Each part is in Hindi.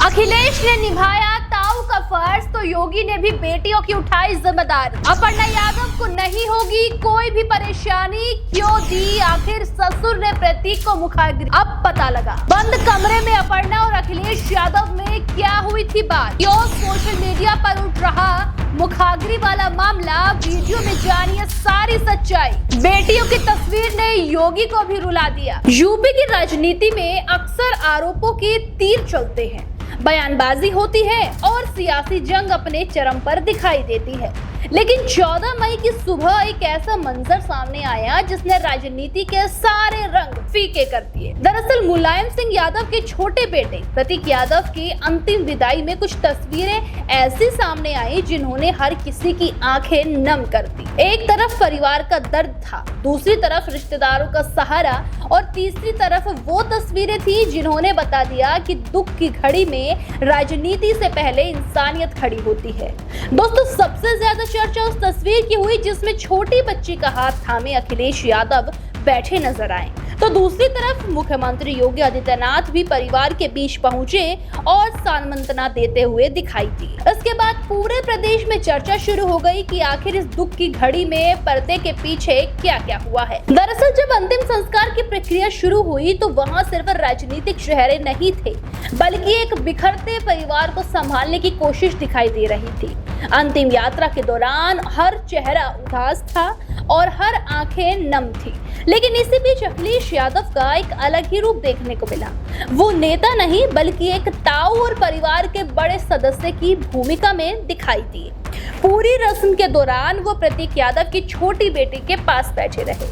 अखिलेश ने निभाया ताऊ का फर्ज तो योगी ने भी बेटियों की उठाई जिम्मेदारी। अपर्णा यादव को नहीं होगी कोई भी परेशानी, क्यों दी आखिर ससुर ने प्रतीक को मुखाग्नि, अब पता लगा। बंद कमरे में अपर्णा और अखिलेश यादव में क्या हुई थी बात, क्यों सोशल मीडिया पर उठ रहा मुखाग्नि वाला मामला, वीडियो में जानिए सारी सच्चाई। बेटियों की तस्वीर ने योगी को भी रुला दिया। यूपी की राजनीति में अक्सर आरोपों के तीर चलते हैं, बयानबाजी होती है और सियासी जंग अपने चरम पर दिखाई देती है। लेकिन 14 मई की सुबह एक ऐसा मंजर सामने आया जिसने राजनीति के सारे रंग फीके कर दिए। दरअसल मुलायम सिंह यादव के छोटे बेटे प्रतीक यादव की अंतिम विदाई में कुछ तस्वीरें ऐसी सामने आई जिन्होंने हर किसी की आंखें नम कर दी। एक तरफ परिवार का दर्द था, दूसरी तरफ रिश्तेदारों का सहारा और तीसरी तरफ वो तस्वीरें थी जिन्होंने बता दिया कि दुख की घड़ी में राजनीति से पहले इंसानियत खड़ी होती है। दोस्तों, सबसे ज्यादा चर्चा उस तस्वीर की हुई जिसमें छोटी बच्ची का हाथ थामे अखिलेश यादव बैठे नजर आए, तो दूसरी तरफ मुख्यमंत्री योगी आदित्यनाथ भी परिवार के बीच पहुंचे और सांत्वना देते हुए दिखाई दी। इसके बाद पूरे प्रदेश में चर्चा शुरू हो गई कि आखिर इस दुख की घड़ी में पर्दे के पीछे क्या क्या हुआ है। दरअसल जब अंतिम संस्कार की प्रक्रिया शुरू हुई तो वहां सिर्फ राजनीतिक चेहरे नहीं थे, बल्कि एक बिखरते परिवार को संभालने की कोशिश दिखाई दे रही थी। अंतिम यात्रा के दौरान हर चेहरा उदास था और हर आंखें नम थी, लेकिन इसी बीच अखिलेश यादव का एक अलग ही रूप देखने को मिला। वो नेता नहीं बल्कि एक ताऊ और परिवार के बड़े सदस्य की भूमिका में दिखाई दी। पूरी रस्म के दौरान वो प्रतीक यादव की छोटी बेटी के पास बैठे रहे,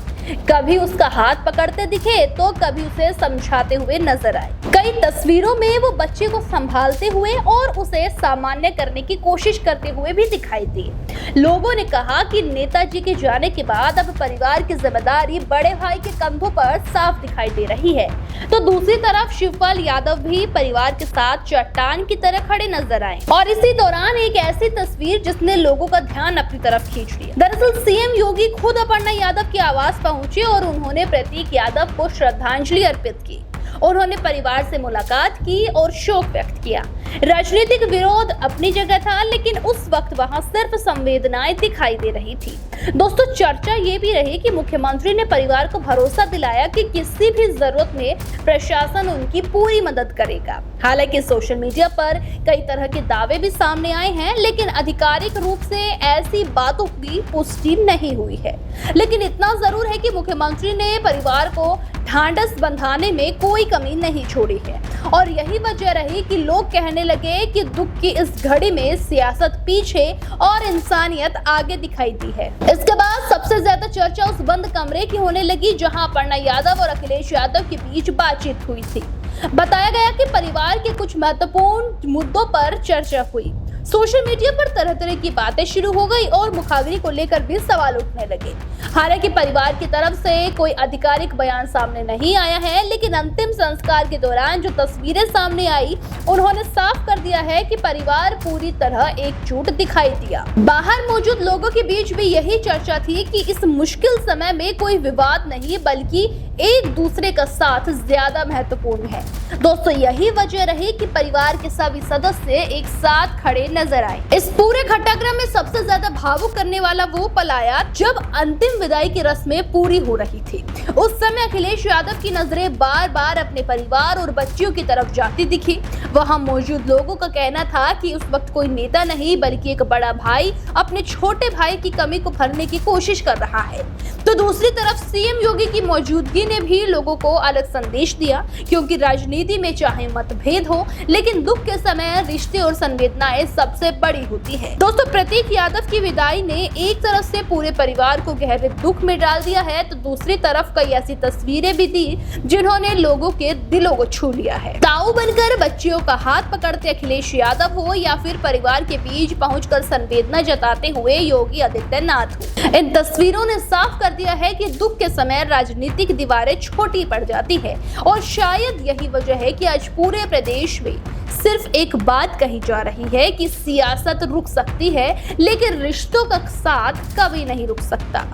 कभी उसका हाथ पकड़ते दिखे तो कभी उसे समझाते हुए नजर आए। कई तस्वीरों में वो बच्चे को संभालते हुए और उसे सामान्य करने की कोशिश करते हुए भी दिखाई दी। लोगों ने कहा कि नेताजी के जाने के बाद अब परिवार की जिम्मेदारी बड़े भाई के कंधों पर साफ दिखाई दे रही है, तो दूसरी तरफ शिवपाल यादव भी परिवार के साथ चट्टान की तरह खड़े नजर आए। और इसी दौरान एक ऐसी तस्वीर जिसने लोगों का ध्यान अपनी तरफ खींच लिया। दरअसल सीएम योगी खुद अपर्णा यादव के आवास पहुंचे और उन्होंने प्रतीक यादव को श्रद्धांजलि अर्पित की। उन्होंने परिवार से मुलाकात की और शोक व्यक्त किया। राजनीतिक विरोध अपनी जगह था, लेकिन उस वक्त वहां सिर्फ संवेदनाएं दिखाई दे रही थी। दोस्तों, चर्चा ये भी रही कि मुख्यमंत्री ने परिवार को भरोसा दिलाया कि किसी भी जरूरत में प्रशासन उनकी पूरी मदद करेगा। हालांकि सोशल मीडिया पर कई तरह के दावे भी सामने आए हैं, लेकिन आधिकारिक रूप से ऐसी बातों की पुष्टि नहीं हुई है। लेकिन इतना जरूर है कि मुख्यमंत्री ने परिवार को ढांढस बंधाने में कोई कमी नहीं छोड़ी है, और यही वजह रही कि लोग कहने लगे कि दुख की इस घड़ी में सियासत पीछे और इंसानियत आगे दिखाई दी है। इसके बाद सबसे ज्यादा चर्चा उस बंद कमरे की होने लगी जहां अपर्णा यादव और अखिलेश यादव के बीच बातचीत हुई थी। बताया गया कि परिवार के कुछ महत्वपूर्ण मुद्दों पर चर्चा हुई। सोशल मीडिया पर तरह तरह की बातें शुरू हो गई और मुखाग्नि को लेकर भी सवाल उठने लगे। हालांकि परिवार की तरफ से कोई आधिकारिक बयान सामने नहीं आया है, लेकिन अंतिम संस्कार के दौरान जो तस्वीरें सामने आई उन्होंने साफ कर दिया है कि परिवार पूरी तरह एकजुट दिखाई दिया। बाहर मौजूद लोगों के बीच भी यही चर्चा थी कि इस मुश्किल समय में कोई विवाद नहीं बल्कि एक दूसरे का साथ ज्यादा महत्वपूर्ण है। दोस्तों, यही वजह रही कि परिवार के सभी सदस्य एक साथ खड़े नजर आए। इस पूरे घटनाक्रम में सबसे ज्यादा भावुक करने वाला वो पल आया जब अंतिम विदाई की रस्में पूरी हो रही थी। उस समय अखिलेश यादव की नजरें बार बार अपने परिवार और बच्चियों की तरफ जाती दिखी। वहां मौजूद लोगों का कहना था कि उस वक्त कोई नेता नहीं बल्कि एक बड़ा भाई अपने छोटे भाई की कमी को भरने की कोशिश कर रहा है। तो दूसरी तरफ सीएम योगी की मौजूदगी ने भी लोगों को अलग संदेश दिया, क्योंकि राजनीति में चाहे मतभेद हो, लेकिन दुख के समय रिश्ते और संवेदनाएं सबसे बड़ी होती है। दोस्तों, प्रतीक यादव की विदाई ने एक तरफ से पूरे परिवार को गहरे दुख में डाल दिया है, तो दूसरी तरफ कई ऐसी तस्वीरें भी थी जिन्होंने लोगों के दिलों को छू लिया है। ताऊ बनकर बच्चियों का हाथ पकड़ते अखिलेश यादव हो या फिर परिवार के बीच पहुंचकर संवेदना जताते हुए योगी आदित्यनाथ हो, इन तस्वीरों ने साफ कर दिया है कि दुख के समय राजनीतिक दीवारें छोटी पड़ जाती है। और शायद यही वजह है कि आज पूरे प्रदेश में सिर्फ एक बात कही जा रही है कि सियासत रुक सकती है, लेकिन रिश्तों का साथ कभी नहीं रुक सकता।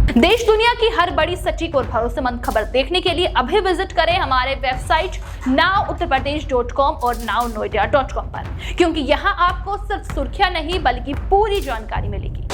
देश दुनिया की हर बड़ी सटीक और भरोसेमंद खबर देखने के लिए अभी विजिट करें हमारे वेबसाइट nowuttarpradesh.com और nownoida.com पर, क्योंकि यहाँ आपको सिर्फ सुर्खियां नहीं बल्कि पूरी जानकारी मिलेगी।